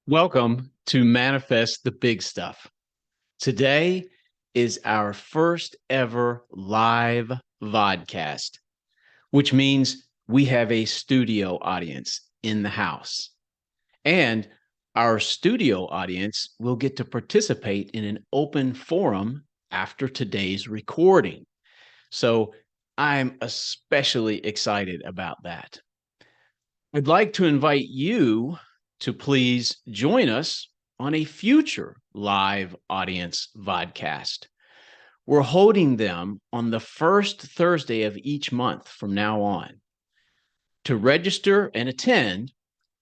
Welcome to Manifest the Big Stuff. Today is our first ever live vodcast, which means we have a studio audience in the house. And our studio audience will get to participate in an open forum after today's recording. So I'm especially excited about that. I'd like to invite you to please join us on a future live audience vodcast. We're holding them on the first Thursday of each month from now on. To register and attend,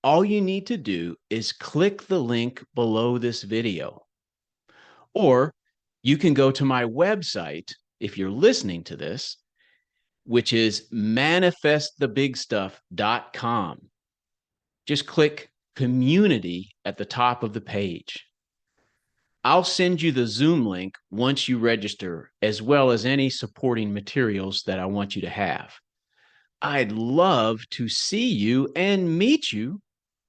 all you need to do is click the link below this video. Or you can go to my website if you're listening to this, which is manifestthebigstuff.com. Just click community at the top of the page. I'll send you the Zoom link once you register, as well as any supporting materials that I want you to have. I'd love to see you and meet you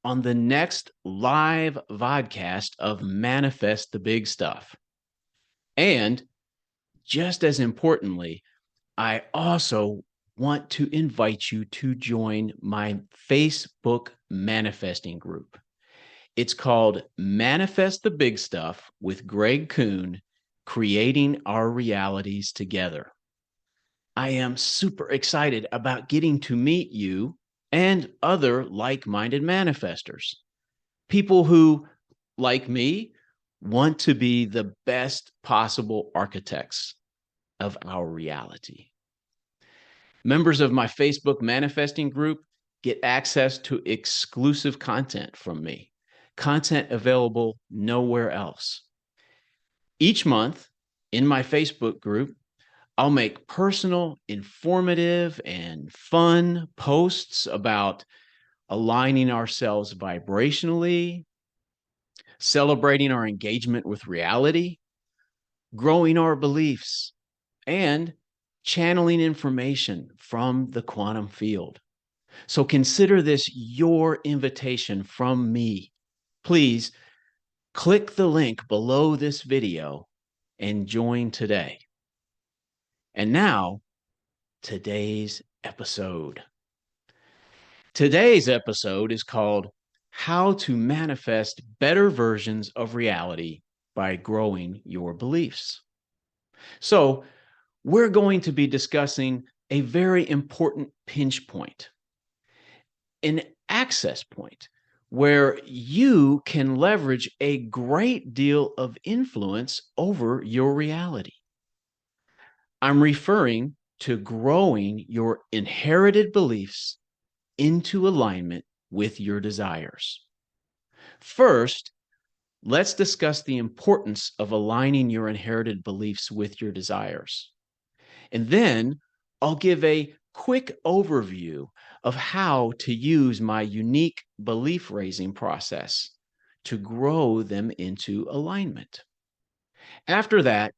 on the next live vodcast of Manifest the Big Stuff. And just as importantly, I also want to invite you to join my Facebook manifesting group. It's called Manifest the Big Stuff with Greg Kuhn, Creating Our Realities Together. I am super excited about getting to meet you and other like-minded manifestors, people who, like me, want to be the best possible architects of our reality. Members of my Facebook manifesting group get access to exclusive content from me, content available nowhere else. Each month in my Facebook group, I'll make personal, informative, and fun posts about aligning ourselves vibrationally, celebrating our engagement with reality, growing our beliefs, and channeling information from the quantum field. So consider this your invitation from me. Please click the link below this video and join today. And now, today's episode. Today's episode is called How to Manifest Better Versions of Reality by Growing Your Beliefs. So, we're going to be discussing a very important pinch point, an access point where you can leverage a great deal of influence over your reality. I'm referring to growing your inherited beliefs into alignment with your desires. First, let's discuss the importance of aligning your inherited beliefs with your desires. And then I'll give a quick overview of how to use my unique belief raising process to grow them into alignment. After that,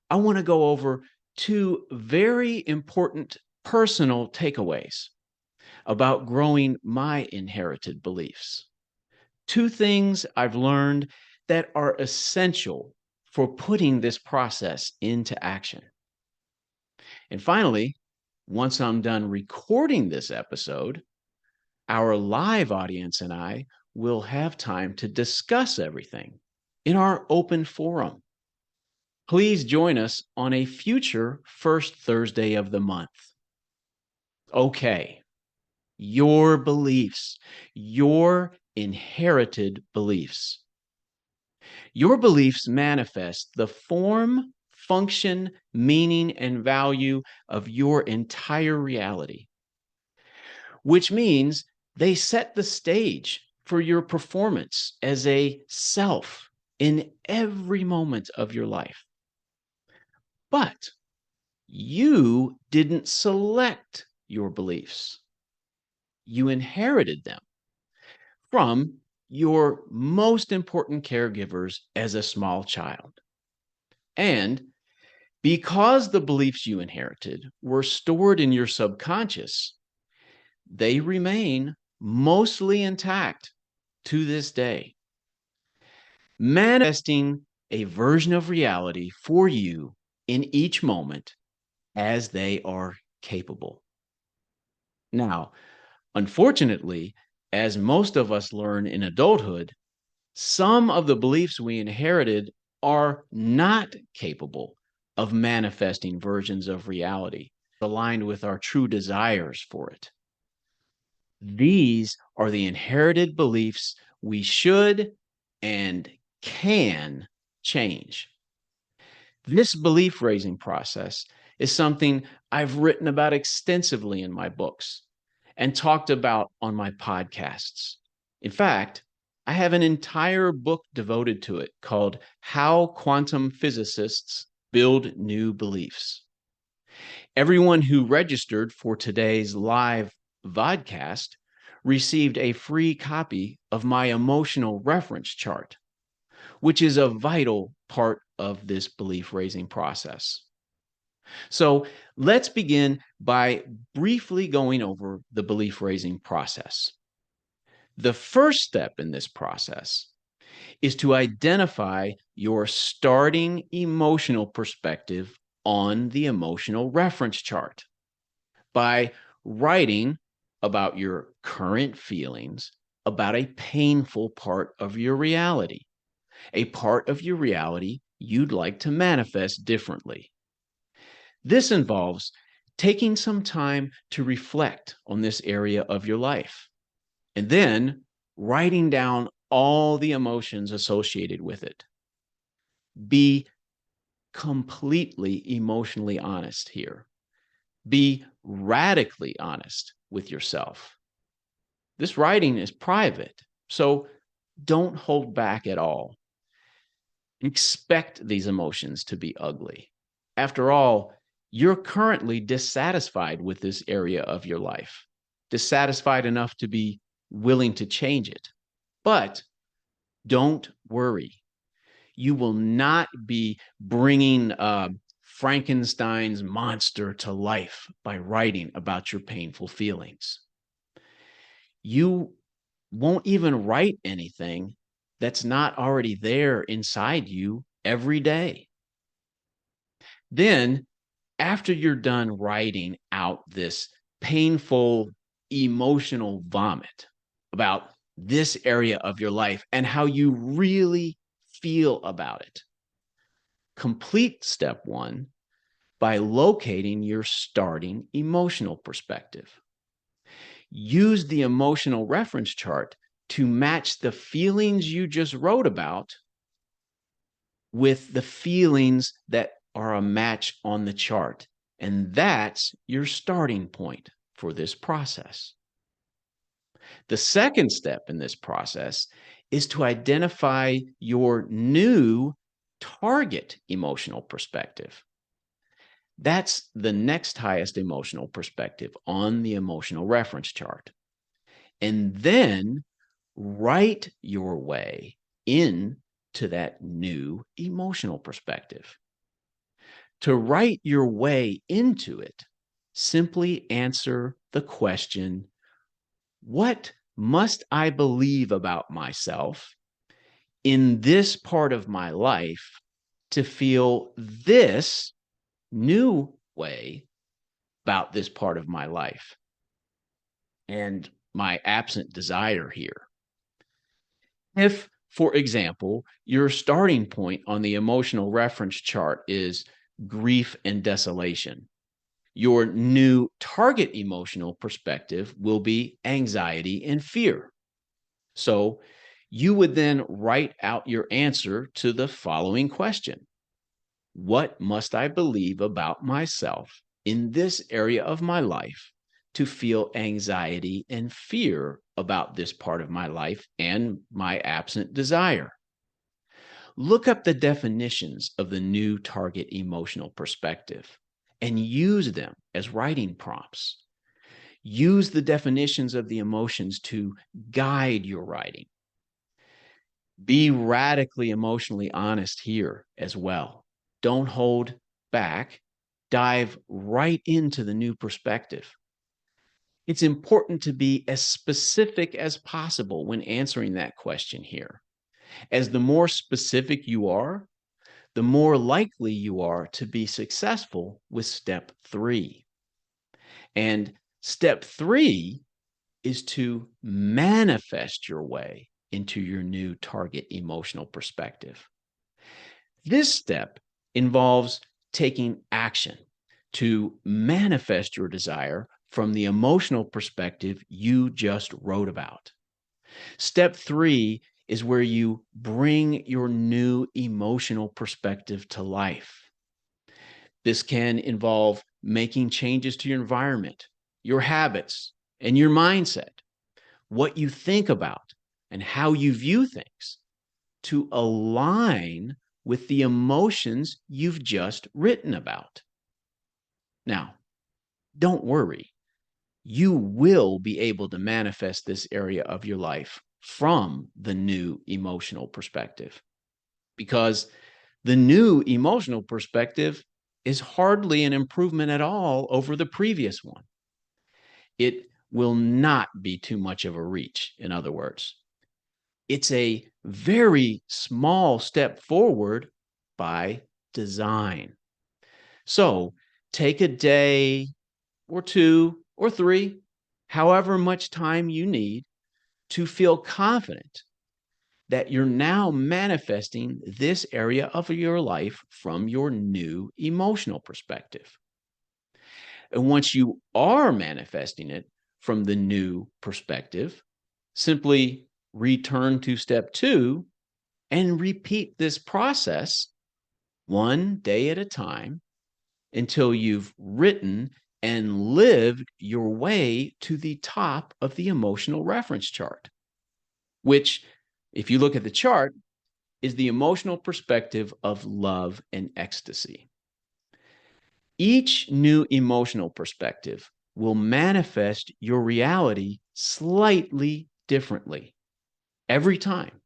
I want to go over two very important personal takeaways about growing my inherited beliefs. Two things I've learned that are essential for putting this process into action. And finally, once I'm done recording this episode, our live audience and I will have time to discuss everything in our open forum. Please join us on a future first Thursday of the month. Okay, your beliefs, your inherited beliefs. Your beliefs manifest the form, function, meaning, and value of your entire reality, which means they set the stage for your performance as a self in every moment of your life. But you didn't select your beliefs. You inherited them from your most important caregivers as a small child. And because the beliefs you inherited were stored in your subconscious, they remain mostly intact to this day. manifesting a version of reality for you in each moment as they are capable. Now, unfortunately, as most of us learn in adulthood, some of the beliefs we inherited are not capable of manifesting versions of reality aligned with our true desires for it. These are the inherited beliefs we should and can change. This belief raising process is something I've written about extensively in my books and talked about on my podcasts. In fact, I have an entire book devoted to it called How Quantum Physicists Build New Beliefs. Everyone who registered for today's live vodcast received a free copy of my emotional reference chart, which is a vital part of this belief raising process. So let's begin by briefly going over the belief raising process. The first step in this process is to identify your starting emotional perspective on the emotional reference chart by writing about your current feelings about a painful part of your reality, a part of your reality you'd like to manifest differently. This involves taking some time to reflect on this area of your life and then writing down all the emotions associated with it. Be completely emotionally honest here. Be radically honest with yourself. This writing is private, so don't hold back at all. Expect these emotions to be ugly. After all, you're currently dissatisfied with this area of your life, dissatisfied enough to be willing to change it. But don't worry. You will not be bringing Frankenstein's monster to life by writing about your painful feelings. You won't even write anything that's not already there inside you every day. Then, after you're done writing out this painful emotional vomit about this area of your life and how you really feel about it, complete step one by locating your starting emotional perspective. Use the emotional reference chart to match the feelings you just wrote about with the feelings that are a match on the chart. And that's your starting point for this process. The second step in this process is to identify your new target emotional perspective. That's the next highest emotional perspective on the emotional reference chart. And then write your way into that new emotional perspective. To write your way into it, simply answer the question, what must I believe about myself in this part of my life to feel this new way about this part of my life and my absent desire here? If, for example, your starting point on the emotional reference chart is grief and desolation, your new target emotional perspective will be anxiety and fear. So you would then write out your answer to the following question: what must I believe about myself in this area of my life to feel anxiety and fear about this part of my life and my absent desire? Look up the definitions of the new target emotional perspective and use them as writing prompts. Use the definitions of the emotions to guide your writing. Be radically emotionally honest here as well. Don't hold back. Dive right into the new perspective. It's important to be as specific as possible when answering that question here. As the more specific you are, the more likely you are to be successful with step 3. And step 3 is to manifest your way into your new target emotional perspective. This step involves taking action to manifest your desire from the emotional perspective you just wrote about. Step 3 is where you bring your new emotional perspective to life. This can involve making changes to your environment, your habits, and your mindset, what you think about, and how you view things to align with the emotions you've just written about. Now, don't worry. You will be able to manifest this area of your life from the new emotional perspective, because the new emotional perspective is hardly an improvement at all over the previous one. It will not be too much of a reach, in other words. It's a very small step forward by design. So take a day or 2 or 3, however much time you need, to feel confident that you're now manifesting this area of your life from your new emotional perspective. And once you are manifesting it from the new perspective, simply return to step 2 and repeat this process one day at a time until you've written and lived your way to the top of the emotional reference chart, which, if you look at the chart, is the emotional perspective of love and ecstasy. Each new emotional perspective will manifest your reality slightly differently every time,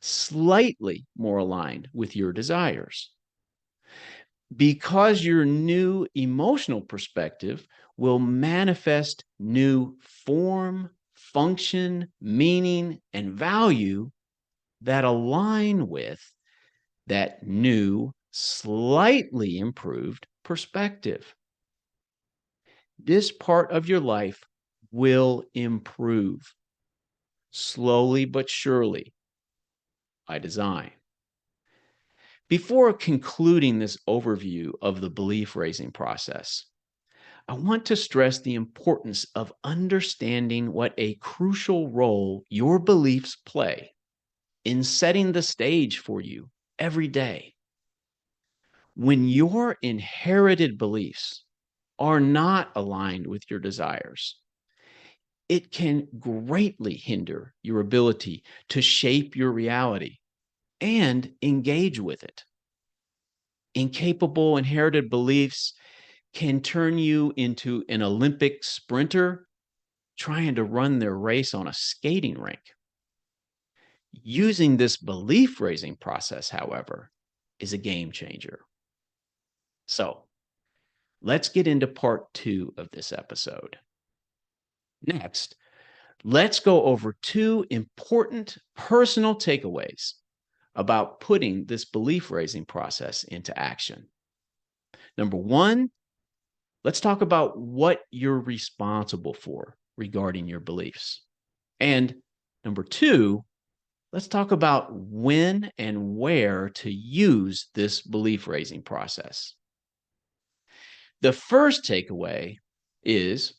slightly more aligned with your desires. Because your new emotional perspective will manifest new form, function, meaning, and value that align with that new, slightly improved perspective. This part of your life will improve slowly but surely by design. Before concluding this overview of the belief raising process, I want to stress the importance of understanding what a crucial role your beliefs play in setting the stage for you every day. When your inherited beliefs are not aligned with your desires, it can greatly hinder your ability to shape your reality and engage with it. Incapable inherited beliefs can turn you into an Olympic sprinter trying to run their race on a skating rink. Using this belief raising process, however, is a game changer. So let's get into part 2 of this episode. Next, let's go over 2 important personal takeaways about putting this belief raising process into action. Number 1, let's talk about what you're responsible for regarding your beliefs. And number 2, let's talk about when and where to use this belief raising process. The first takeaway is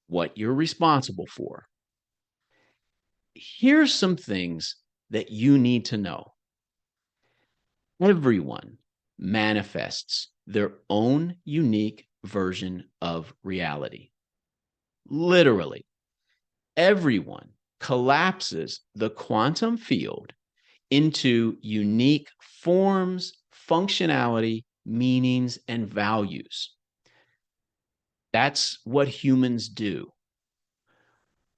what you're responsible for. Here's some things that you need to know. Everyone manifests their own unique version of reality. Literally, everyone collapses the quantum field into unique forms, functionality, meanings, and values. That's what humans do.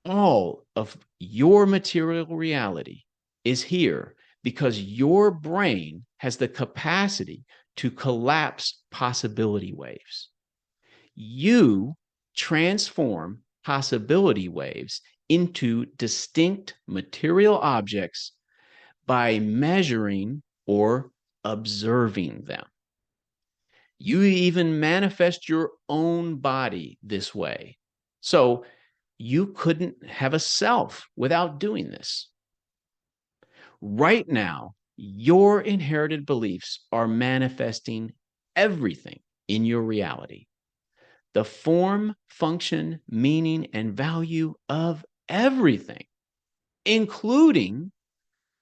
All of your material reality is here because your brain has the capacity to collapse possibility waves. You transform possibility waves into distinct material objects by measuring or observing them. You even manifest your own body this way. So you couldn't have a self without doing this. Right now, your inherited beliefs are manifesting everything in your reality. The form, function, meaning, and value of everything, including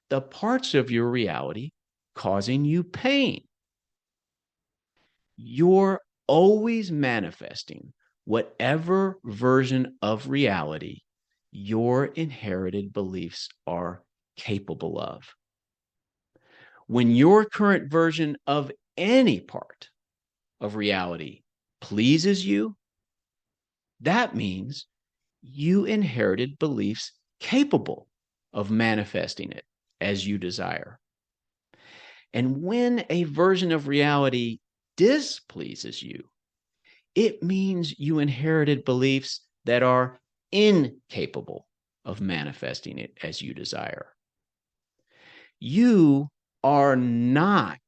the parts of your reality causing you pain. You're always manifesting whatever version of reality your inherited beliefs are capable of. When your current version of any part of reality pleases you, that means you inherited beliefs capable of manifesting it as you desire. And when a version of reality displeases you, it means you inherited beliefs that are incapable of manifesting it as you desire. You are not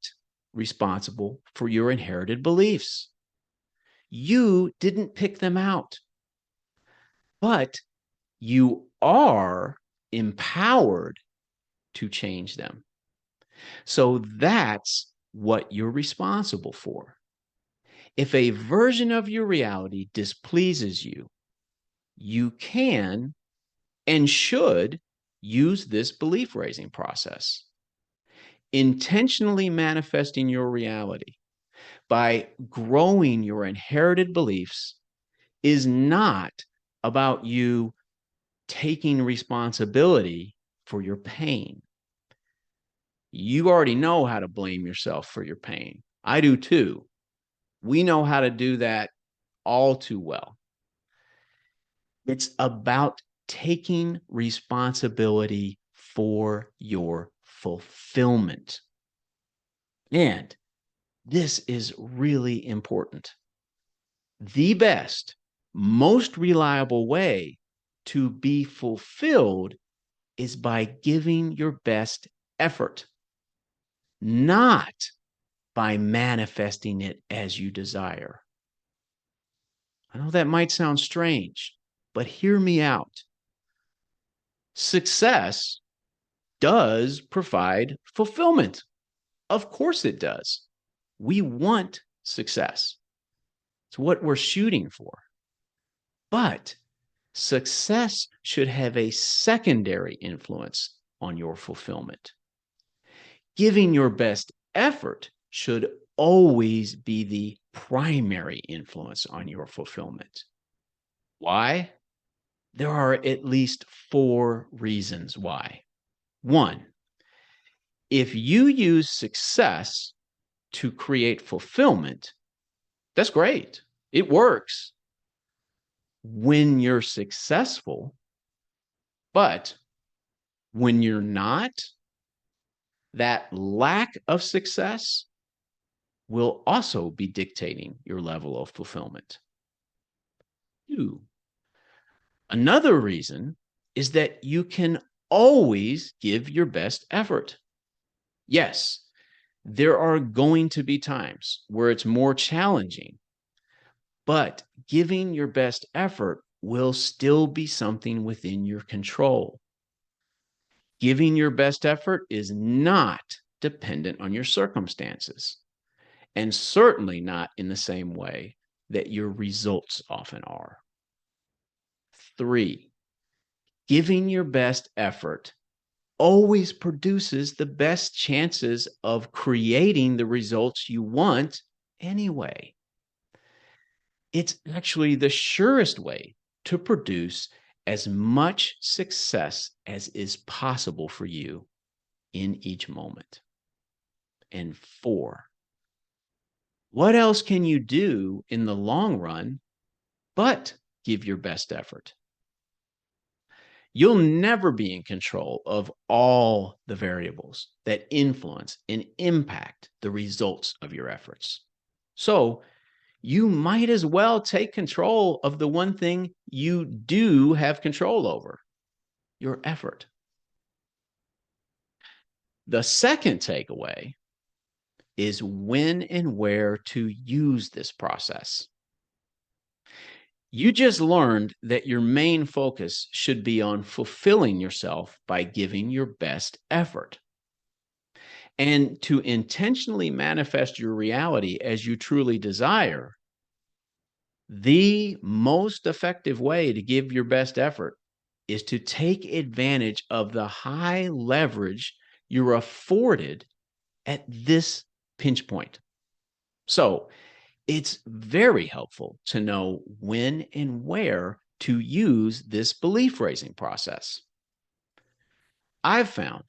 responsible for your inherited beliefs. You didn't pick them out, but you are empowered to change them. So that's what you're responsible for. If a version of your reality displeases you, you can and should use this belief raising process. Intentionally manifesting your reality by growing your inherited beliefs is not about you taking responsibility for your pain. You already know how to blame yourself for your pain. I do too. We know how to do that all too well. It's about taking responsibility for your fulfillment. And this is really important. The best, most reliable way to be fulfilled is by giving your best effort, not by manifesting it as you desire. I know that might sound strange, but hear me out. Success does provide fulfillment. Of course it does. We want success. It's what we're shooting for. But success should have a secondary influence on your fulfillment. Giving your best effort should always be the primary influence on your fulfillment. Why? There are at least 4 reasons why. 1, if you use success to create fulfillment, that's great. It works when you're successful, but when you're not, that lack of success will also be dictating your level of fulfillment. 2, another reason is that you can always give your best effort. Yes, there are going to be times where it's more challenging, but giving your best effort will still be something within your control. Giving your best effort is not dependent on your circumstances, and certainly not in the same way that your results often are. 3, giving your best effort always produces the best chances of creating the results you want anyway. It's actually the surest way to produce as much success as is possible for you in each moment. And 4, what else can you do in the long run but give your best effort? You'll never be in control of all the variables that influence and impact the results of your efforts. So you might as well take control of the one thing you do have control over, your effort. The second takeaway is when and where to use this process. You just learned that your main focus should be on fulfilling yourself by giving your best effort. And to intentionally manifest your reality as you truly desire, the most effective way to give your best effort is to take advantage of the high leverage you're afforded at this pinch point. So it's very helpful to know when and where to use this belief raising process. I've found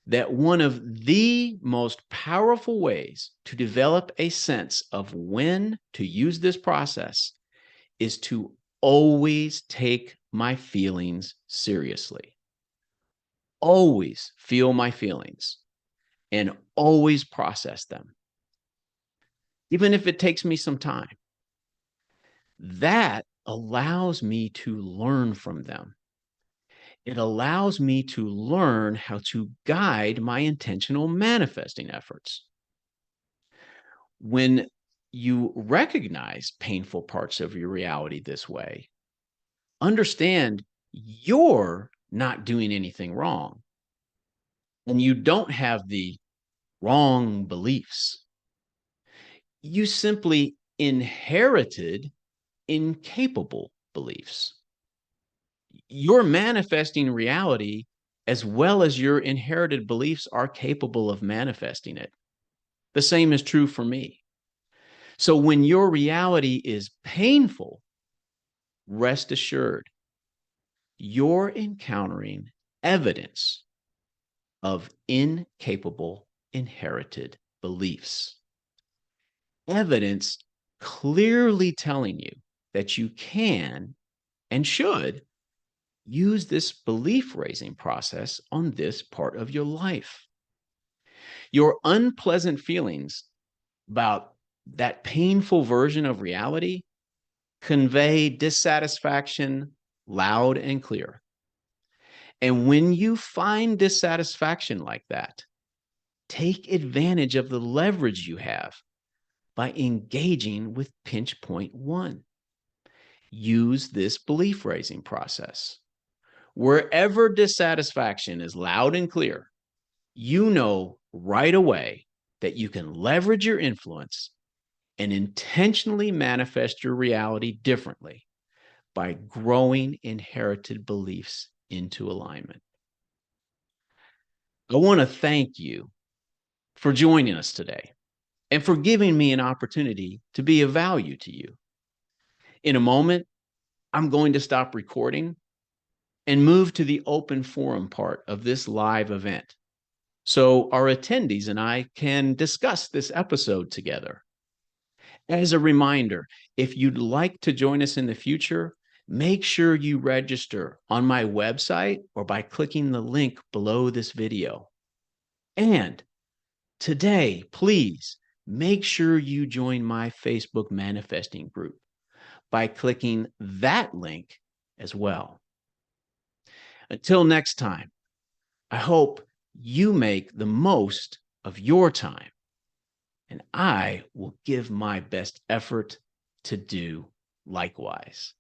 that one of the most powerful ways to develop a sense of when to use this process is to always take my feelings seriously. Always feel my feelings and always process them, even if it takes me some time. That allows me to learn from them. It allows me to learn how to guide my intentional manifesting efforts. When you recognize painful parts of your reality this way, understand you're not doing anything wrong and you don't have the wrong beliefs. You simply inherited incapable beliefs. You're manifesting reality as well as your inherited beliefs are capable of manifesting it. The same is true for me. So when your reality is painful, rest assured, you're encountering evidence of incapable inherited beliefs. Evidence clearly telling you that you can and should use this belief raising process on this part of your life. Your unpleasant feelings about that painful version of reality convey dissatisfaction loud and clear. And when you find dissatisfaction like that, take advantage of the leverage you have by engaging with pinch point one. Use this belief raising process. Wherever dissatisfaction is loud and clear, you know right away that you can leverage your influence and intentionally manifest your reality differently by growing inherited beliefs into alignment. I want to thank you for joining us today and for giving me an opportunity to be of value to you. In a moment, I'm going to stop recording and move to the open forum part of this live event so our attendees and I can discuss this episode together. As a reminder, if you'd like to join us in the future, make sure you register on my website or by clicking the link below this video. And today, please make sure you join my Facebook manifesting group by clicking that link as well. Until next time, I hope you make the most of your time, and I will give my best effort to do likewise.